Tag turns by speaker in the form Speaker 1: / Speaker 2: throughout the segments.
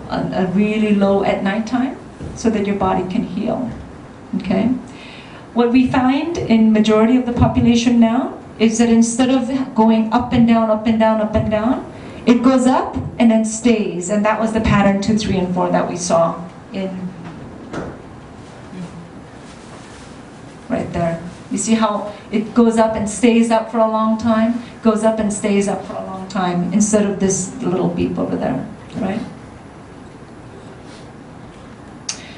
Speaker 1: a really low at nighttime so that your body can heal. Okay? What we find in majority of the population now is that instead of going up and down, up and down, up and down, it goes up and then stays. And that was the pattern 2, 3, and 4 that we saw in right there. You see how it goes up and stays up for a long time, goes up and stays up for a long time, instead of this little beep over there, right?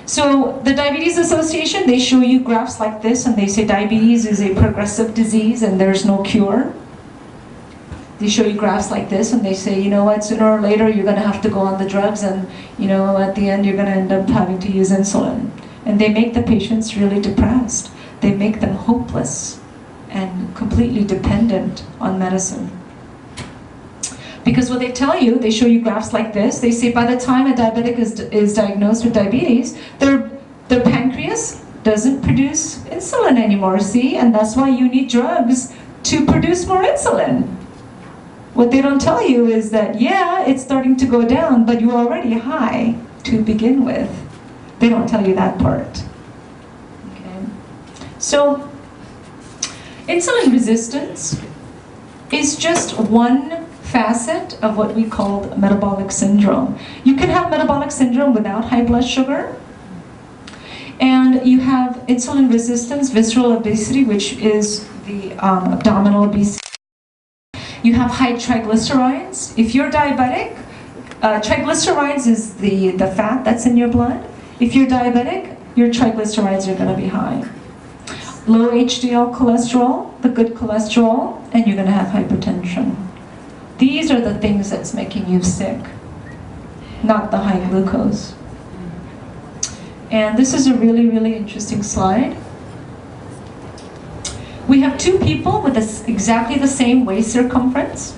Speaker 1: So the Diabetes Association, they show you graphs like this, and they say diabetes is a progressive disease and there's no cure. They show you graphs like this, and they say, you know what, sooner or later you're going to have to go on the drugs, and you know, at the end you're going to end up having to use insulin. And they make the patients really depressed. They make them hopeless and completely dependent on medicine. Because what they tell you, they show you graphs like this, they say by the time a diabetic is diagnosed with diabetes, their pancreas doesn't produce insulin anymore, see? And that's why you need drugs to produce more insulin. What they don't tell you is that, yeah, it's starting to go down, but you're already high to begin with. They don't tell you that part. Okay? So, insulin resistance is just one facet of what we call metabolic syndrome. You can have metabolic syndrome without high blood sugar, and you have insulin resistance, visceral obesity, which is the abdominal obesity. You have high triglycerides. If you're diabetic, triglycerides is the fat that's in your blood. If you're diabetic, your triglycerides are going to be high. Low HDL cholesterol, the good cholesterol, and you're going to have hypertension. These are the things that's making you sick, not the high glucose. And this is a really, really interesting slide. We have two people with exactly the same waist circumference.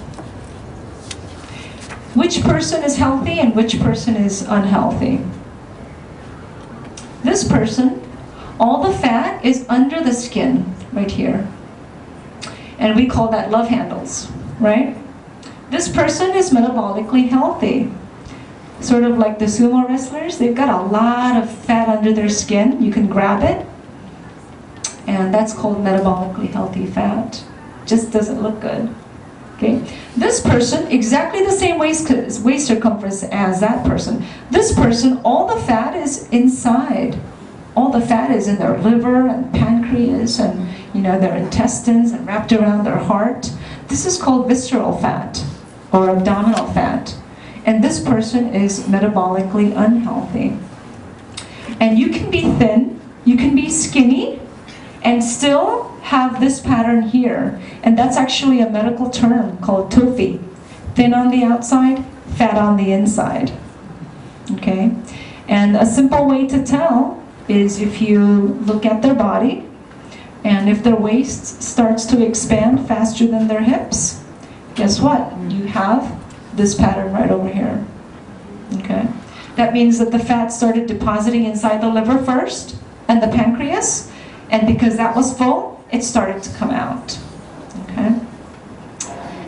Speaker 1: Which person is healthy and which person is unhealthy? This person, all the fat is under the skin, right here. And we call that love handles, right? This person is metabolically healthy. Sort of like the sumo wrestlers, they've got a lot of fat under their skin. You can grab it. And that's called metabolically healthy fat. Just doesn't look good. Okay? This person, exactly the same waist circumference as that person. This person, all the fat is inside. All the fat is in their liver and pancreas and, you know, their intestines and wrapped around their heart. This is called visceral fat or abdominal fat. And this person is metabolically unhealthy. And you can be thin, you can be skinny, and still have this pattern here. And that's actually a medical term called TOFI. Thin on the outside, fat on the inside. Okay? And a simple way to tell is if you look at their body, and if their waist starts to expand faster than their hips, guess what? You have this pattern right over here. Okay? That means that the fat started depositing inside the liver first, and the pancreas, and because that was full, it started to come out. Okay?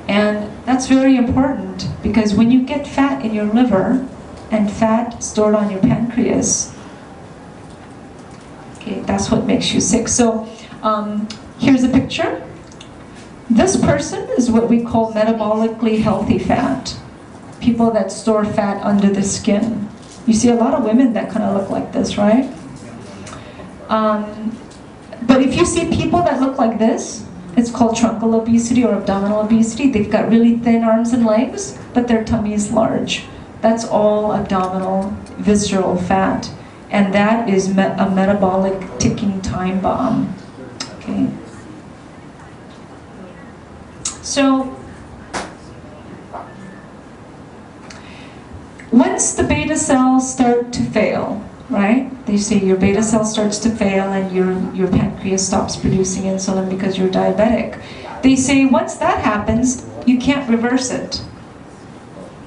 Speaker 1: And that's very important, because when you get fat in your liver and fat stored on your pancreas, okay, that's what makes you sick. So here's a picture. This person is what we call metabolically healthy fat. People that store fat under the skin. You see a lot of women that kind of look like this, right? But if you see people that look like this, it's called truncal obesity or abdominal obesity. They've got really thin arms and legs, but their tummy is large. That's all abdominal visceral fat. And that is a metabolic ticking time bomb. Okay. So, once the beta cells start to fail, right? They say your beta cell starts to fail and your pancreas stops producing insulin because you're diabetic. They say once that happens, you can't reverse it.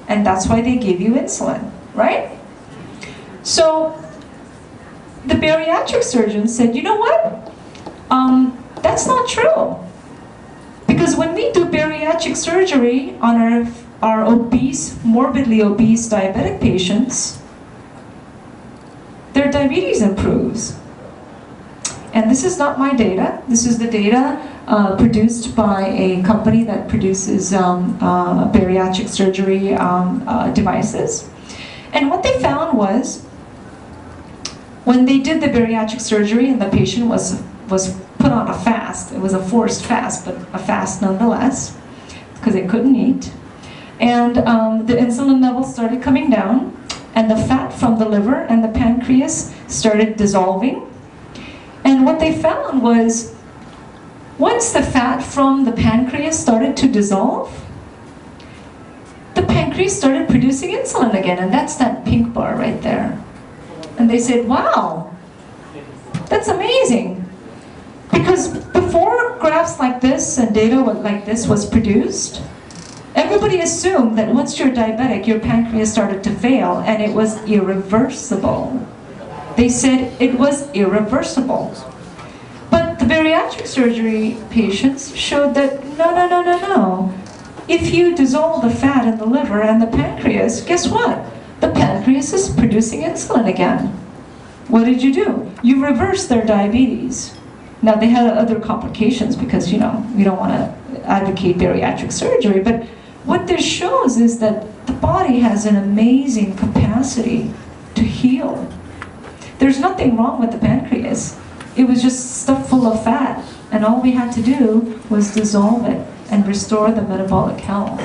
Speaker 1: And that's why they give you insulin, right? So, the bariatric surgeon said, you know what? That's not true. Because when we do bariatric surgery on our obese, morbidly obese diabetic patients, their diabetes improves. And this is not my data. This is the data produced by a company that produces bariatric surgery devices. And what they found was, when they did the bariatric surgery and the patient was put on a fast, it was a forced fast, but a fast nonetheless, because they couldn't eat. And the insulin levels started coming down, and the fat from the liver and the pancreas started dissolving. And what they found was, once the fat from the pancreas started to dissolve, the pancreas started producing insulin again, and that's that pink bar right there. And they said, wow, that's amazing. Because before graphs like this and data like this was produced, everybody assumed that once you're diabetic, your pancreas started to fail, and it was irreversible. They said it was irreversible. But the bariatric surgery patients showed that no. If you dissolve the fat in the liver and the pancreas, guess what? The pancreas is producing insulin again. What did you do? You reversed their diabetes. Now they had other complications because, you know, we don't want to advocate bariatric surgery, but what this shows is that the body has an amazing capacity to heal. There's nothing wrong with the pancreas. It was just stuffed full of fat, and all we had to do was dissolve it and restore the metabolic health.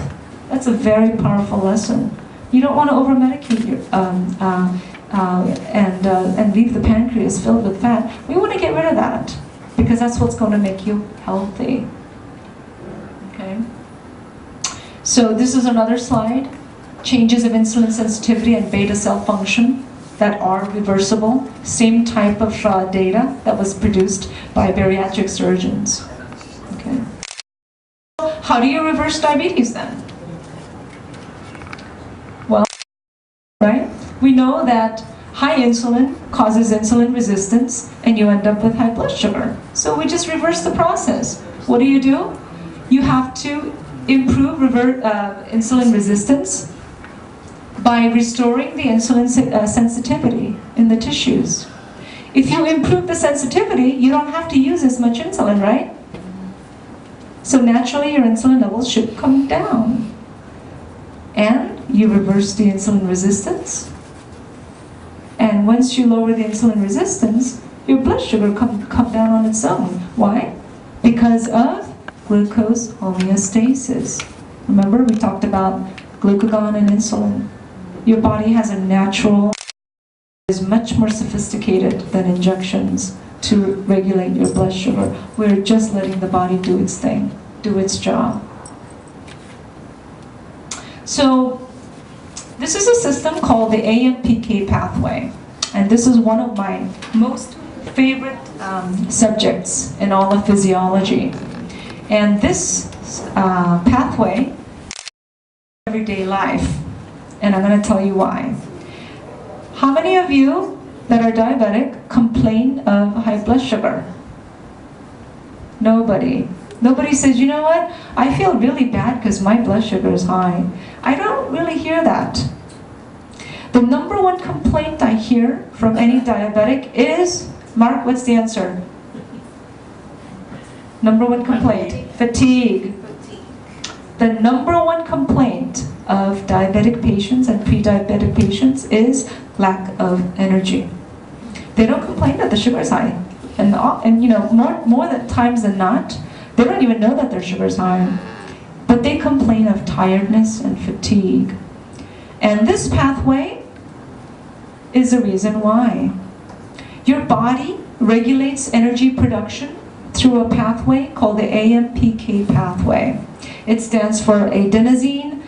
Speaker 1: That's a very powerful lesson. You don't want to over-medicate your, and leave the pancreas filled with fat. We want to get rid of that, because that's what's going to make you healthy. Okay? So this is another slide. Changes of insulin sensitivity and beta cell function that are reversible. Same type of data that was produced by bariatric surgeons. Okay. How do you reverse diabetes then? Well, right? We know that high insulin causes insulin resistance, and you end up with high blood sugar. So we just reverse the process. What do? You have to improve insulin resistance by restoring the insulin sensitivity in the tissues. If you improve the sensitivity, you don't have to use as much insulin, right? So naturally your insulin levels should come down. And you reverse the insulin resistance. And once you lower the insulin resistance, your blood sugar come down on its own. Why? Because of glucose homeostasis. Remember, we talked about glucagon and insulin. Your body has a natural, is much more sophisticated than injections to regulate your blood sugar. We're just letting the body do its thing, do its job. So this is a system called the AMPK pathway. And this is one of my most favorite subjects in all of physiology. And this pathway, everyday life. And I'm going to tell you why. How many of you that are diabetic complain of high blood sugar? Nobody. Nobody says, you know what, I feel really bad because my blood sugar is high. I don't really hear that. The number one complaint I hear from any diabetic is, Mark, what's the answer? Number one complaint, fatigue. The number one complaint of diabetic patients and pre-diabetic patients is lack of energy. They don't complain that the sugar is high. And you know, more than times than not, they don't even know that their sugar is high. But they complain of tiredness and fatigue. And this pathway is the reason why. Your body regulates energy production through a pathway called the AMPK pathway. It stands for adenosine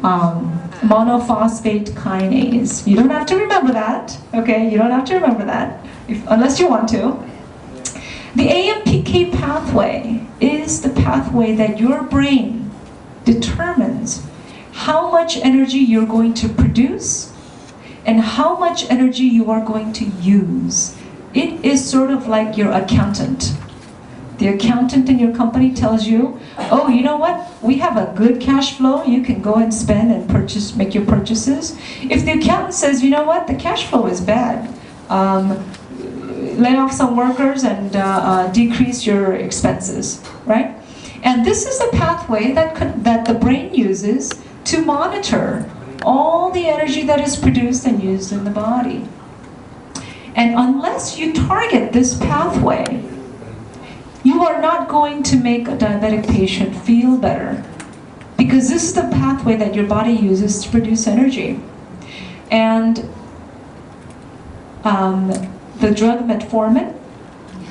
Speaker 1: monophosphate kinase. You don't have to remember that, okay? You don't have to remember that, unless you want to. The AMPK pathway is the pathway that your brain determines how much energy you're going to produce and how much energy you are going to use. It is sort of like your accountant. The accountant in your company tells you, oh, you know what? We have a good cash flow. You can go and spend and purchase, make your purchases. If the accountant says, you know what? The cash flow is bad. lay off some workers and decrease your expenses, right? And this is the pathway that the brain uses to monitor all the energy that is produced and used in the body. And unless you target this pathway, you are not going to make a diabetic patient feel better, because this is the pathway that your body uses to produce energy. And the drug metformin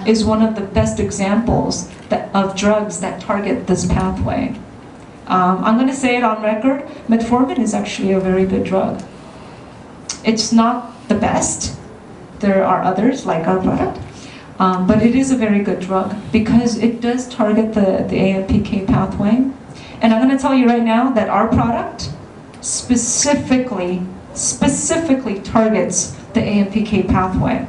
Speaker 1: is one of the best examples of drugs that target this pathway. I'm going to say it on record, metformin is actually a very good drug. It's not the best. There are others like our product, but it is a very good drug because it does target the AMPK pathway. And I'm going to tell you right now that our product specifically targets the AMPK pathway.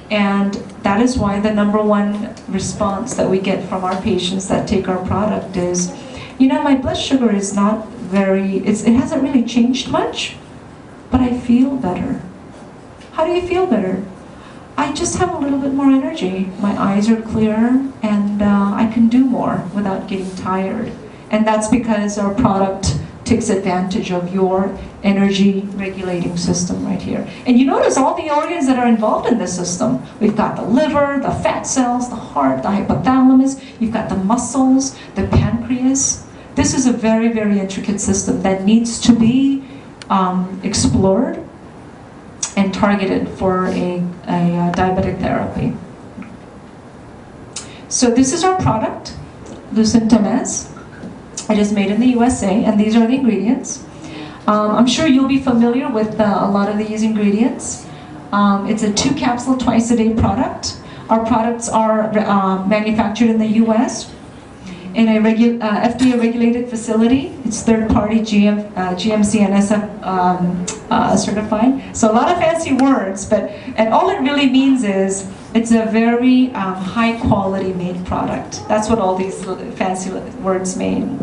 Speaker 1: And that is why the #1 response that we get from our patients that take our product is, you know, my blood sugar is not it hasn't really changed much, but I feel better. How do you feel better? I just have a little bit more energy. My eyes are clearer, and I can do more without getting tired. And that's because our product takes advantage of your energy regulating system right here. And you notice all the organs that are involved in this system. We've got the liver, the fat cells, the heart, the hypothalamus, you've got the muscles, the pancreas. This is a very, very intricate system that needs to be explored and targeted for a diabetic therapy. So this is our product, Lucentamez. It is made in the USA, and these are the ingredients. I'm sure you'll be familiar with a lot of these ingredients. It's a 2-capsule twice-a-day product. Our products are manufactured in the US in a FDA-regulated facility. It's third-party GMC and SF certified. So a lot of fancy words, and all it really means is it's a very high-quality made product. That's what all these fancy words mean.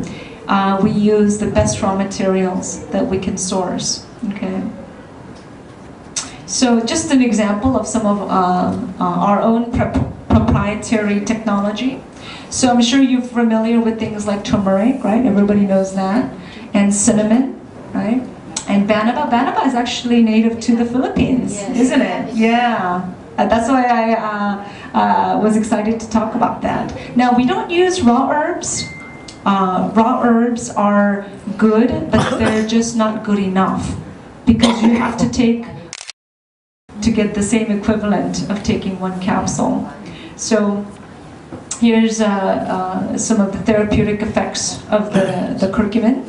Speaker 1: We use the best raw materials that we can source. Okay. So just an example of some of our own proprietary technology. So I'm sure you're familiar with things like turmeric, right? Everybody knows that. And cinnamon, right? And banaba. Banaba is actually native to the Philippines, yes, isn't it? Yeah. That's why I was excited to talk about that. Now, we don't use raw herbs. Raw herbs are good, but they're just not good enough, because you have to get the same equivalent of taking 1 capsule. So here's some of the therapeutic effects of the curcumin.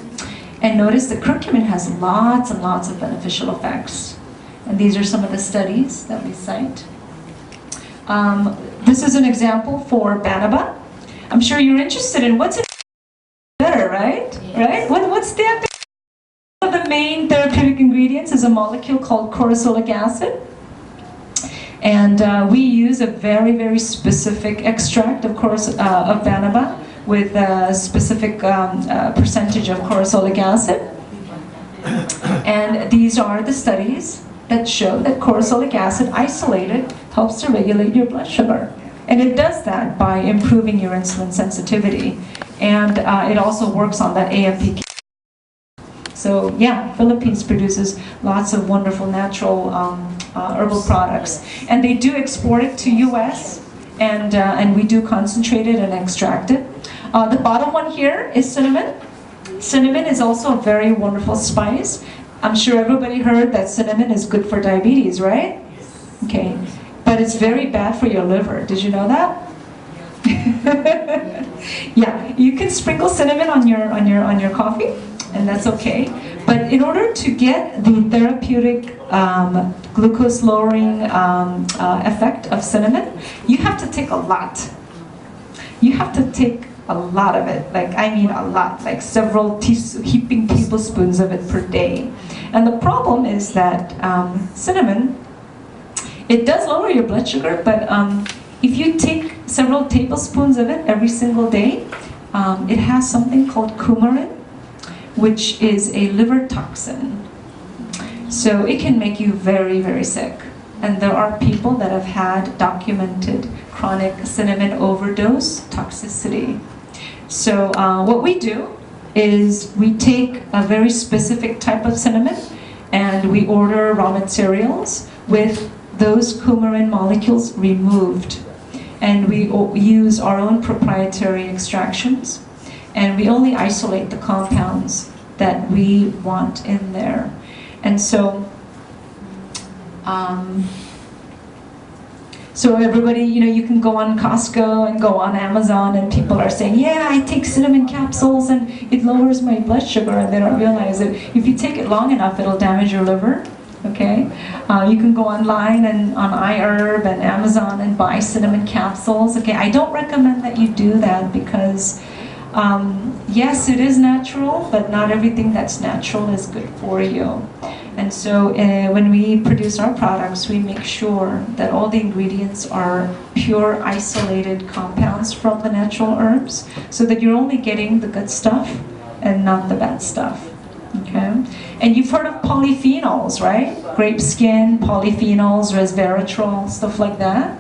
Speaker 1: And notice the curcumin has lots and lots of beneficial effects. And these are some of the studies that we cite. This is an example for banaba. I'm sure you're interested in what's better, right? Yes. Right? What's the one of the main therapeutic ingredients is a molecule called corosolic acid. And we use a very, very specific extract of banaba with a specific percentage of corosolic acid. And these are the studies that show that corosolic acid isolated helps to regulate your blood sugar. And it does that by improving your insulin sensitivity. And it also works on that AMPK. So yeah, Philippines produces lots of wonderful natural herbal products. And they do export it to US, and we do concentrate it and extract it. The bottom one here is cinnamon. Cinnamon is also a very wonderful spice. I'm sure everybody heard that cinnamon is good for diabetes, right? Okay, but it's very bad for your liver. Did you know that? Yeah, you can sprinkle cinnamon on your coffee, and that's okay. But in order to get the therapeutic glucose-lowering effect of cinnamon, you have to take a lot. You have to take a lot of it, I mean a lot, like several heaping tablespoons of it per day. And the problem is that cinnamon, it does lower your blood sugar, but if you take several tablespoons of it every single day, it has something called coumarin, which is a liver toxin. So it can make you very, very sick. And there are people that have had documented chronic cinnamon overdose toxicity. So what we do is we take a very specific type of cinnamon and we order raw materials with those coumarin molecules removed. And we use our own proprietary extractions, and we only isolate the compounds that we want in there. And so, so everybody, you know, you can go on Costco and go on Amazon, and people are saying, yeah, I take cinnamon capsules and it lowers my blood sugar, and they don't realize that if you take it long enough, it'll damage your liver. Okay, you can go online and on iHerb and Amazon and buy cinnamon capsules. Okay, I don't recommend that you do that because yes, it is natural, but not everything that's natural is good for you. And so when we produce our products, we make sure that all the ingredients are pure isolated compounds from the natural herbs, so that you're only getting the good stuff and not the bad stuff. Okay, and you've heard of polyphenols, right? Grape skin, polyphenols, resveratrol, stuff like that.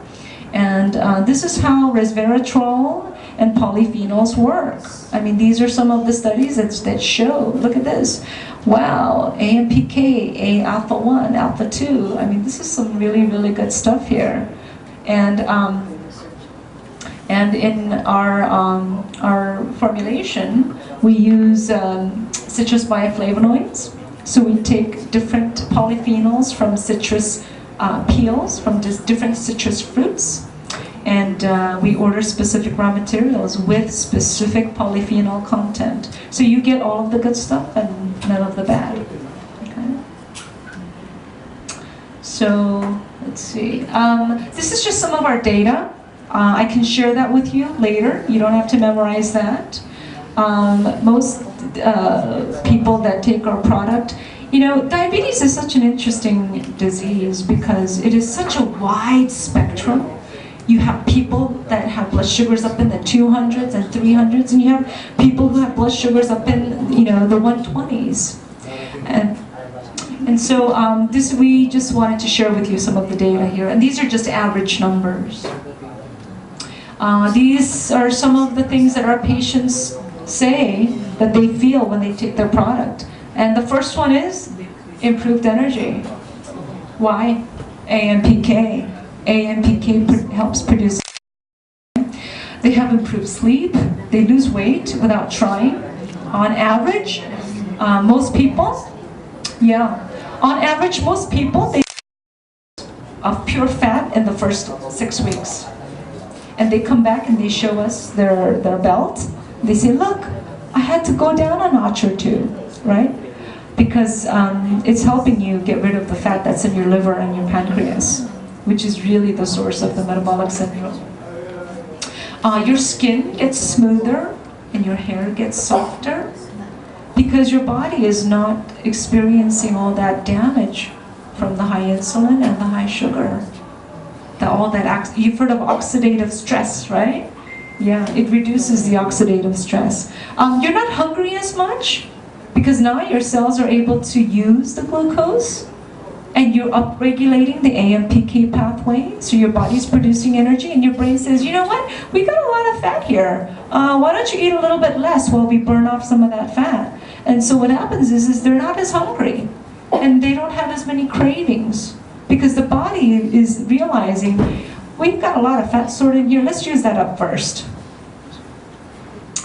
Speaker 1: And this is how resveratrol and polyphenols work. I mean, these are some of the studies that show, look at this. Wow, AMPK, A-alpha-1, alpha-2. I mean, this is some really, really good stuff here. And in our formulation, we use citrus bioflavonoids. So we take different polyphenols from citrus peels, from different citrus fruits, and we order specific raw materials with specific polyphenol content. So you get all of the good stuff and none of the bad. Okay. So let's see. This is just some of our data. I can share that with you later. You don't have to memorize that. Most people that take our product, you know, diabetes is such an interesting disease because it is such a wide spectrum. You have people that have blood sugars up in the 200s and 300s, and you have people who have blood sugars up in, you know, the 120s. And so we just wanted to share with you some of the data here, and these are just average numbers. These are some of the things that our patients say that they feel when they take their product. And the first one is improved energy. Why? AMPK. AMPK helps produce. They have improved sleep. They lose weight without trying. On average, most people, on average, most people, they of pure fat in the first 6 weeks. And they come back and they show us their belt. They say, look, I had to go down a notch or two, right? Because it's helping you get rid of the fat that's in your liver and your pancreas, which is really the source of the metabolic syndrome. Your skin gets smoother and your hair gets softer because your body is not experiencing all that damage from the high insulin and the high sugar. You've heard of oxidative stress, right? Yeah, it reduces the oxidative stress. You're not hungry as much because now your cells are able to use the glucose and you're upregulating the AMPK pathway, so your body's producing energy and your brain says, you know what, we got a lot of fat here. Why don't you eat a little bit less while we burn off some of that fat? And so what happens is they're not as hungry and they don't have as many cravings because the body is realizing, we've got a lot of fat stored in here, let's use that up first.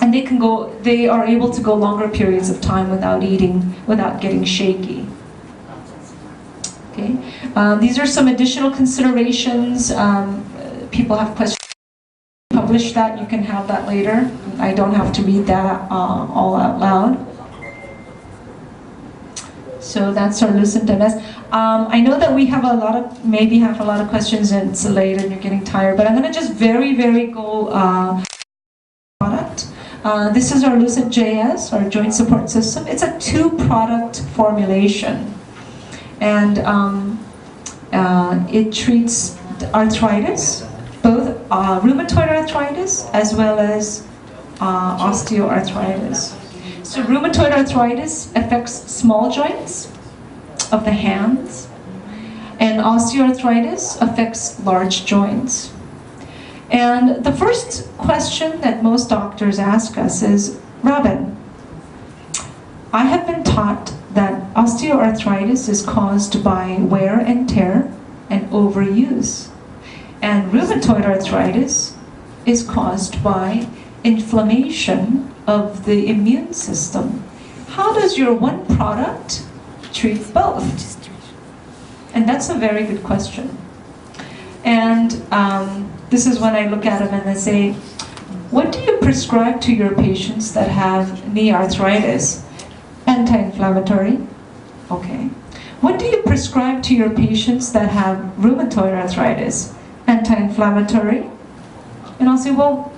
Speaker 1: And they are able to go longer periods of time without eating, without getting shaky. Okay. These are some additional considerations. People have questions. Publish that, you can have that later. I don't have to read that all out loud. So that's our Lucent MS. I know that we have maybe have a lot of questions and it's late and you're getting tired, but I'm going to just very go product. This is our Lucent JS, our joint support system. It's a 2-product formulation. And it treats arthritis, both rheumatoid arthritis as well as osteoarthritis. So rheumatoid arthritis affects small joints, of the hands. And osteoarthritis affects large joints. And the first question that most doctors ask us is, Robyn, I have been taught that osteoarthritis is caused by wear and tear and overuse. And rheumatoid arthritis is caused by inflammation of the immune system. How does your one product treat both? And that's a very good question. And this is when I look at them and I say, what do you prescribe to your patients that have knee arthritis? Anti-inflammatory. Okay. What do you prescribe to your patients that have rheumatoid arthritis? Anti-inflammatory. And I'll say, well,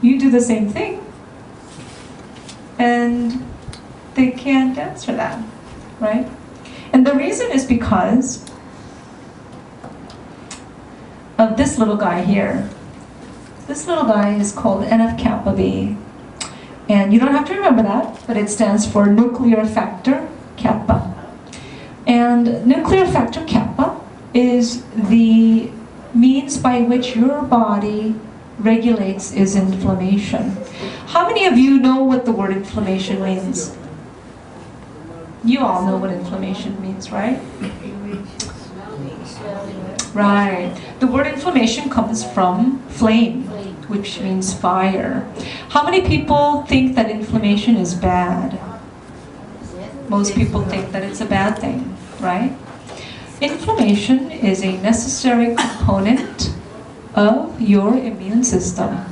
Speaker 1: you do the same thing. And they can't answer that, right? And the reason is because of this little guy here. This little guy is called NF-kappa B. And you don't have to remember that, but it stands for nuclear factor kappa. And nuclear factor kappa is the means by which your body regulates its inflammation. How many of you know what the word inflammation means? You all know what inflammation means, right? Right. The word inflammation comes from flame, which means fire. How many people think that inflammation is bad? Most people think that it's a bad thing, right? Inflammation is a necessary component of your immune system.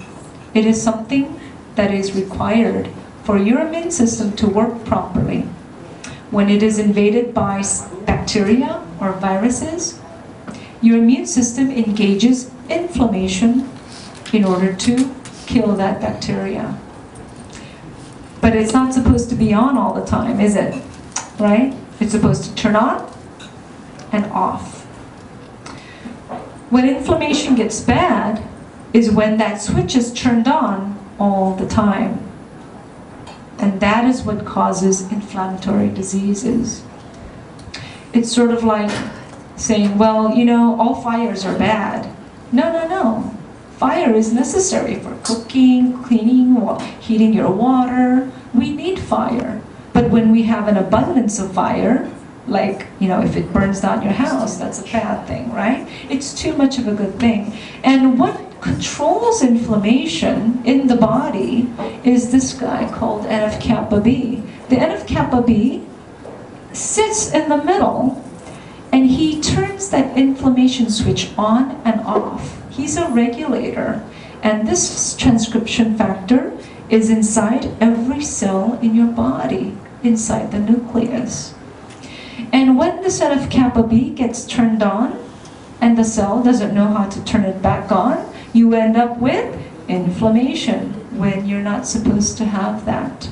Speaker 1: It is something that is required for your immune system to work properly. When it is invaded by bacteria or viruses, your immune system engages inflammation in order to kill that bacteria. But it's not supposed to be on all the time, is it? Right? It's supposed to turn on and off. When inflammation gets bad is when that switch is turned on all the time. And that is what causes inflammatory diseases. It's sort of like saying, well, you know, all fires are bad. No, no, no. Fire is necessary for cooking, cleaning, heating your water. We need fire. But when we have an abundance of fire, like, you know, if it burns down your house, that's a bad thing, right? It's too much of a good thing. And what controls inflammation in the body is this guy called NF-kappa B. The NF-kappa B sits in the middle and he turns that inflammation switch on and off. He's a regulator. And this transcription factor is inside every cell in your body, inside the nucleus. And when this NF-kappa B gets turned on and the cell doesn't know how to turn it back on, you end up with inflammation when you're not supposed to have that.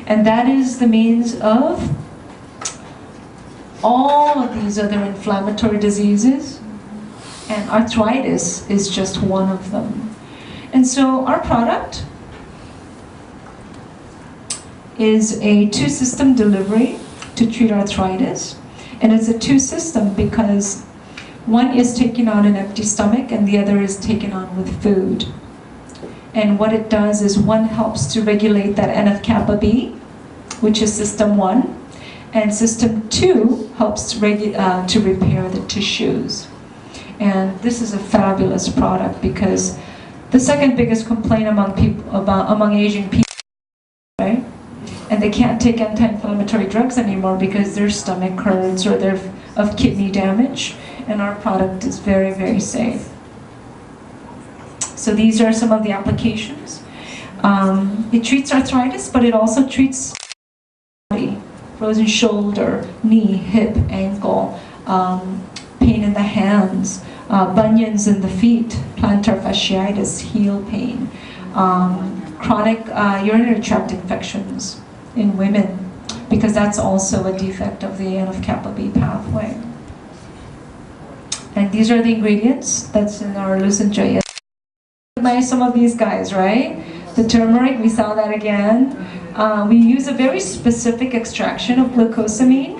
Speaker 1: And that is the means of all of these other inflammatory diseases, and arthritis is just one of them. And so our product is a two-system delivery to treat arthritis. And it's a two-system because one is taken on an empty stomach and the other is taken on with food. And what it does is one helps to regulate that NF-kappa B, which is system 1, and system 2 helps to repair the tissues. And this is a fabulous product because the second biggest complaint among Asian people, right? And they can't take anti-inflammatory drugs anymore because their stomach hurts or they're of kidney damage. And our product is very, very safe. So these are some of the applications. It treats arthritis, but it also treats body, frozen shoulder, knee, hip, ankle, pain in the hands, bunions in the feet, plantar fasciitis, heel pain, chronic urinary tract infections in women, because that's also a defect of the NF-kappa B pathway. And these are the ingredients that's in our Lucent Joy. Some of these guys, right? The turmeric, we saw that again. We use a very specific extraction of glucosamine.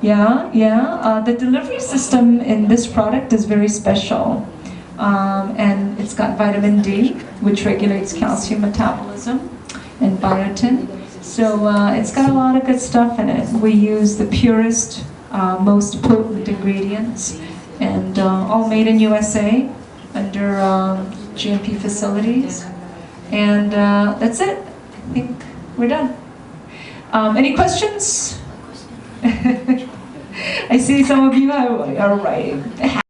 Speaker 1: Yeah. The delivery system in this product is very special. And it's got vitamin D, which regulates calcium metabolism, and biotin. So it's got a lot of good stuff in it. We use the purest, most potent ingredients, and all made in USA under GMP facilities. And that's it. I think we're done. Any questions? I see some of you are right.